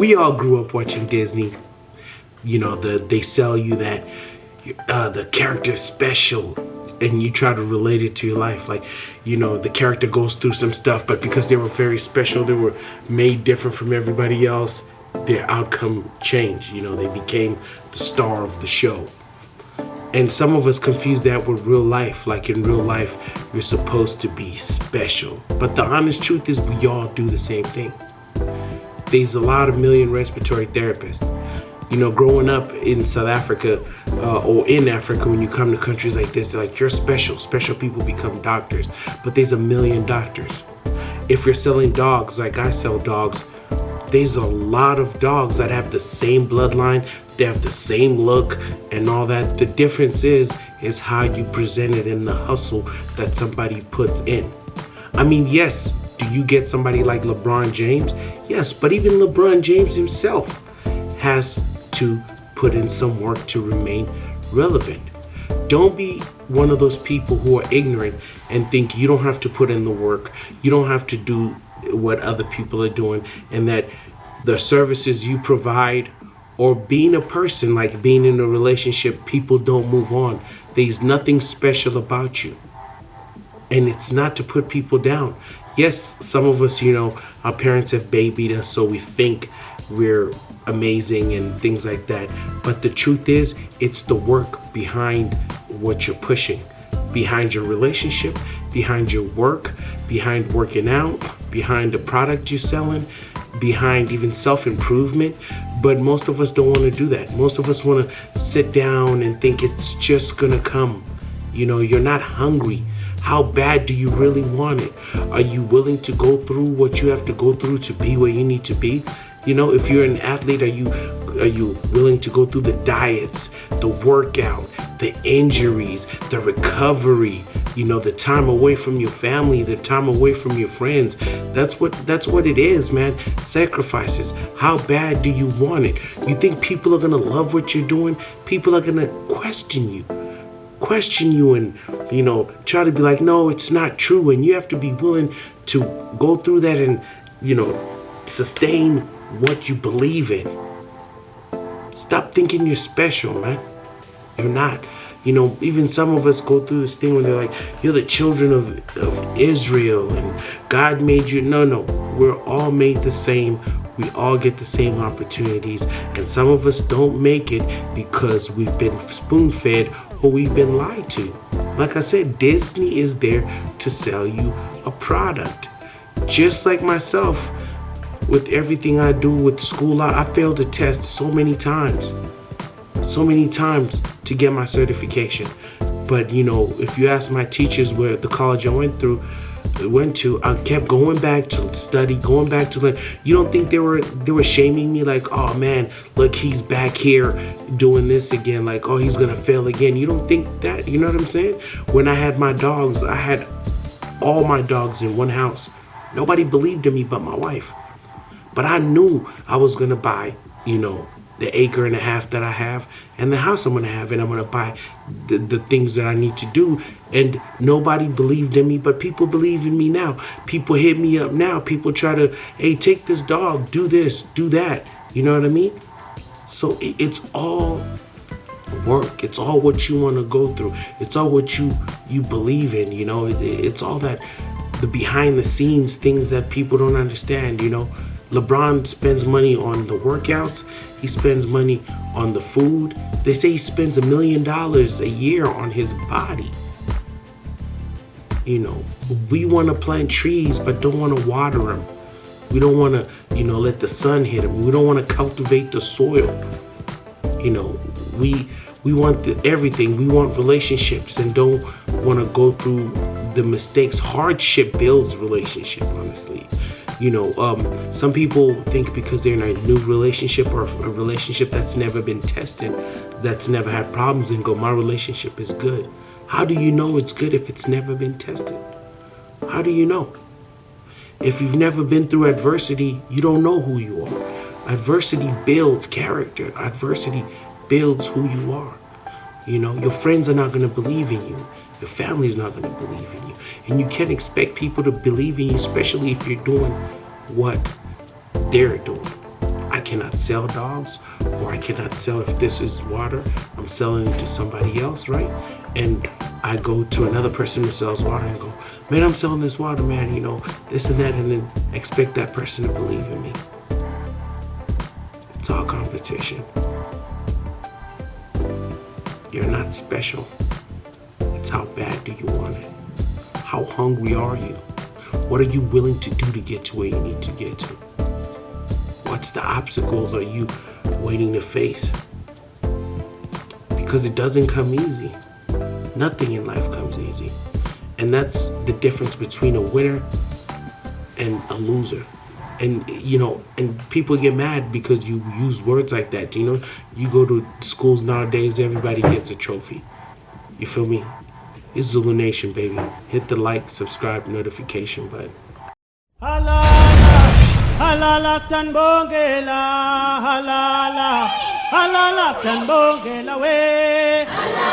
We all grew up watching Disney. You know, they sell you that the character is special, and you try to relate it to your life. Like, you know, the character goes through some stuff, but because they were very special, they were made different from everybody else, their outcome changed. You know, they became the star of the show. And some of us confuse that with real life. Like in real life, you're supposed to be special. But the honest truth is we all do the same thing. There's a lot of million respiratory therapists. You know, growing up in South Africa or in Africa, when you come to countries like this, they're like, you're special. Special people become doctors. But there's a million doctors. If you're selling dogs, like I sell dogs, there's a lot of dogs that have the same bloodline, they have the same look and all that. The difference is how you present it and the hustle that somebody puts in. I mean, yes, do you get somebody like LeBron James? Yes, but even LeBron James himself has to put in some work to remain relevant. Don't be one of those people who are ignorant and think you don't have to put in the work, you don't have to do what other people are doing, and that the services you provide or being a person, like being in a relationship, people don't move on. There's nothing special about you. And it's not to put people down. Yes, some of us, you know, our parents have babied us, so we think we're amazing and things like that. But the truth is, it's the work behind what you're pushing, behind your relationship, behind your work, behind working out, behind the product you're selling, behind even self-improvement. But most of us don't want to do that. Most of us want to sit down and think it's just gonna come. You know, you're not hungry. How bad do you really want it? Are you willing to go through what you have to go through to be where you need to be? You know, if you're an athlete, are you willing to go through the diets, the workout, the injuries, the recovery, you know, the time away from your family, the time away from your friends? That's what it is, man. Sacrifices. How bad do you want it? You think people are gonna love what you're doing? People are gonna question you and, you know, try to be like, no, it's not true. And you have to be willing to go through that and, you know, sustain what you believe in. Stop thinking you're special, man. You're not. You know, even some of us go through this thing where they're like, you're the children of Israel and God made you. No, we're all made the same. We all get the same opportunities. And some of us don't make it because we've been spoon-fed or we've been lied to. Like I said, Disney is there to sell you a product. Just like myself, with everything I do with school, I failed a test so many times to get my certification. But, you know, if you ask my teachers where the college I went to, I kept going back to study, going back to learn. You don't think they were shaming me like, oh man, look, he's back here doing this again, like, oh, he's gonna fail again. You don't think that, you know what I'm saying? When I had my dogs, I had all my dogs in one house. Nobody believed in me but my wife. But I knew I was gonna buy, you know, the acre and a half that I have and the house I'm gonna have, and I'm gonna buy the things that I need to do. And nobody believed in me, but people believe in me now. People hit me up now. People try to, hey, take this dog, do this, do that. You know what I mean? So it's all work. It's all what you want to go through. It's all what you believe in, you know. It's all that, the behind the scenes things that people don't understand, you know. LeBron spends money on the workouts. He spends money on the food. They say he spends $1 million a year on his body. You know, we want to plant trees but don't want to water them. We don't want to, you know, let the sun hit them. We don't want to cultivate the soil. You know, we want everything. We want relationships and don't want to go through the mistakes. Hardship builds relationship, honestly. You know, some people think because they're in a new relationship or a relationship that's never been tested, that's never had problems, and go, my relationship is good. How do you know it's good if it's never been tested? How do you know? If you've never been through adversity, you don't know who you are. Adversity builds character. Adversity builds who you are. You know, your friends are not going to believe in you. Your family's not going to believe in you. And you can't expect people to believe in you, especially if you're doing what they're doing. I cannot sell dogs, or I cannot sell, if this is water, I'm selling it to somebody else, right? And I go to another person who sells water and go, man, I'm selling this water, man, you know, this and that, and then expect that person to believe in me. It's all competition. You're not special. It's how bad do you want it? How hungry are you? What are you willing to do to get to where you need to get to? What's the obstacles are you waiting to face? Because it doesn't come easy. Nothing in life comes easy. And that's the difference between a winner and a loser. And, you know, and people get mad because you use words like that. You know, you go to schools nowadays, everybody gets a trophy. You feel me? It's Zulunation, baby. Hit the like, subscribe, notification button. Halala, halala sanbongela, halala, halala sanbongela we.